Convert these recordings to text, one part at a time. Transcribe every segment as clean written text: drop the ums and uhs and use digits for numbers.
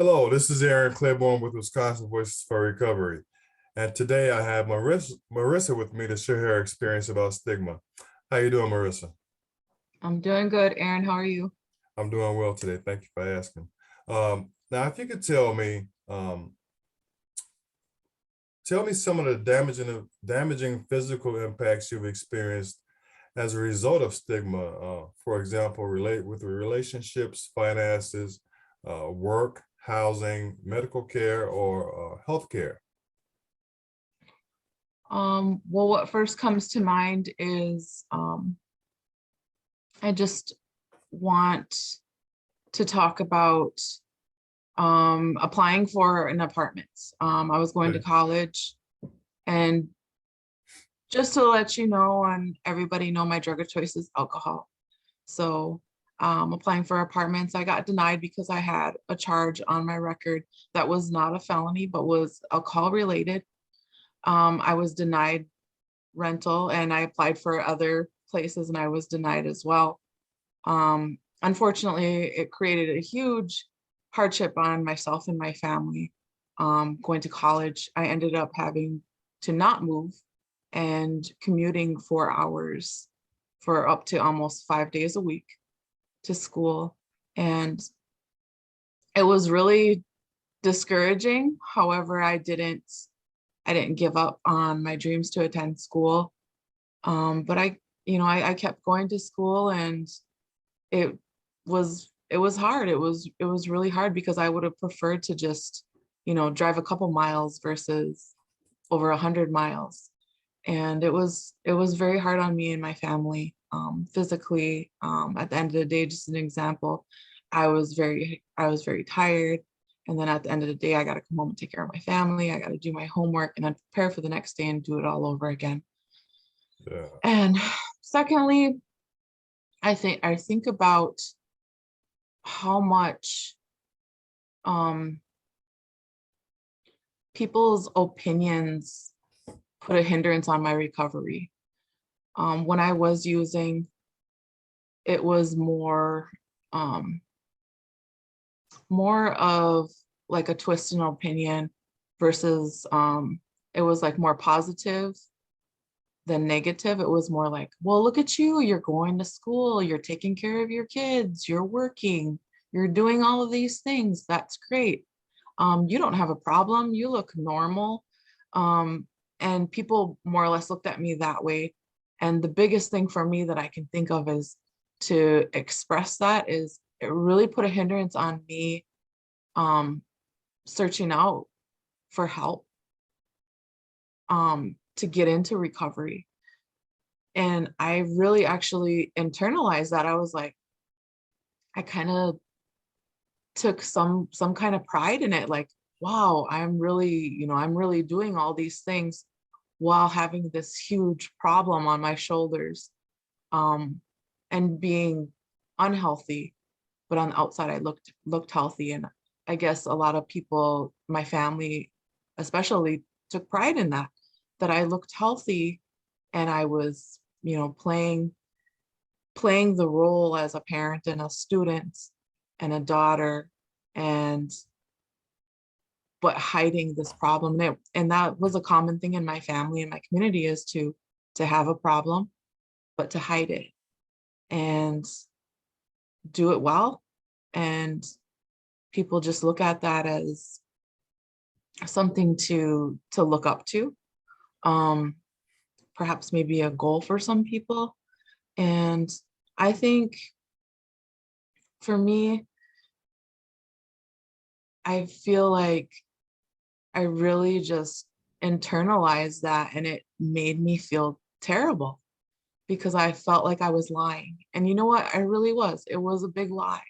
Hello, this is Aaron Claiborne with Wisconsin Voices for Recovery. And today I have Marissa with me to share her experience about stigma. How you doing, Marissa? I'm doing good, Aaron. How are you? I'm doing well today. Thank you for asking. Now, if you could tell me some of the damaging physical impacts you've experienced as a result of stigma. For example, relate with the relationships, finances, work, housing, medical care, or health care. Well, what first comes to mind is I just want to talk about applying for an apartment. I was going to Okay. college, and just to let you know and everybody know, my drug of choice is alcohol. So applying for apartments, I got denied because I had a charge on my record that was not a felony, but was alcohol related. I was denied rental and I applied for other places and I was denied as well. Unfortunately, it created a huge hardship on myself and my family. Going to college, I ended up having to not move and commuting 4 hours for up to almost 5 days a week to school. And it was really discouraging. However, I didn't give up on my dreams to attend school. But I kept going to school, and it it was hard. It was really hard because I would have preferred to just, drive a couple miles versus over 100 miles. And it was very hard on me and my family, physically. At the end of the day, just an example, I was very tired. And then at the end of the day, I got to come home and take care of my family. I got to do my homework and then prepare for the next day and do it all over again. Yeah. And secondly, I think about how much um, people's opinions put a hindrance on my recovery. When I was using, it was um, more of like a twist in opinion versus it was like more positive than negative. It was more like, well, look at you, you're going to school, you're taking care of your kids, you're working, you're doing all of these things. That's great. You don't have a problem, you look normal. Um, and people more or less looked at me that way. And the biggest thing for me that I can think of is to express that is it really put a hindrance on me um, searching out for help to get into recovery. And I really actually internalized that. I was like, I kind of took some kind of pride in it. Like, wow, I'm really doing all these things while having this huge problem on my shoulders, um, and being unhealthy. But on the outside, I looked healthy. And I guess a lot of people, my family especially, took pride in that I looked healthy and I was, playing the role as a parent and a student and a daughter, and but hiding this problem. And that was a common thing in my family and my community, is to have a problem, but to hide it and do it well. And people just look at that as something to look up to, um, perhaps maybe a goal for some people. And I think for me, I feel like I really just internalized that, and it made me feel terrible because I felt like I was lying. And you know what? I really was. It was a big lie.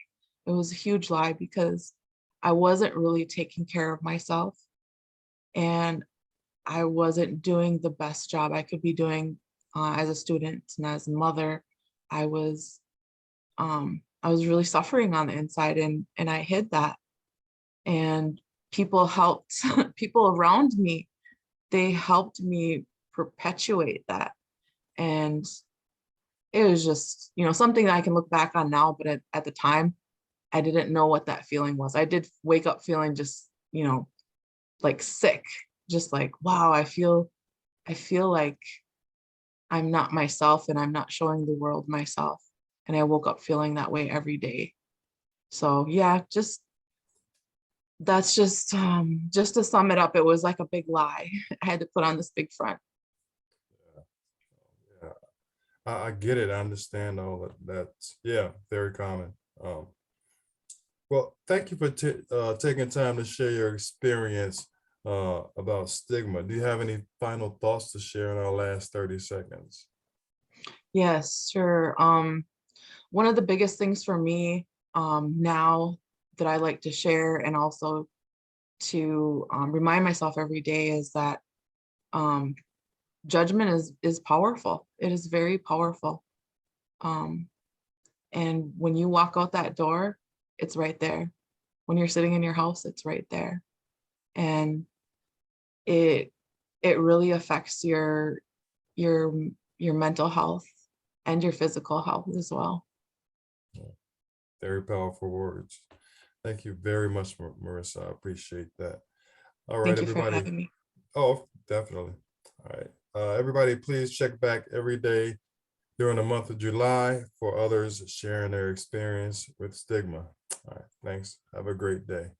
It was a huge lie because I wasn't really taking care of myself, and I wasn't doing the best job I could be doing as a student and as a mother. I was I was really suffering on the inside, and I hid that. And people helped people around me, they helped me perpetuate that. And it was just, something that I can look back on now, but at the time, I didn't know what that feeling was. I did wake up feeling just, you know, like sick, just like, wow, I feel like I'm not myself and I'm not showing the world myself. And I woke up feeling that way every day. So yeah, just to sum it up, it was like a big lie. I had to put on this big front. Yeah, I get it. I understand all that. That's, yeah, very common. Um, well, thank you for taking time to share your experience about stigma. Do you have any final thoughts to share in our last 30 seconds? Yes, sure. One of the biggest things for me now that I like to share and also to remind myself every day is that um, judgment is powerful. It is very powerful. Um, and when you walk out that door, it's right there. When you're sitting in your house, it's right there. And it it really affects your your mental health and your physical health as well. Very powerful words. Thank you very much, Marissa. I appreciate that. All right, Thank you for everybody. having me. Oh, definitely. All right. Everybody, please check back every day during the month of July for others sharing their experience with stigma. All right. Thanks. Have a great day.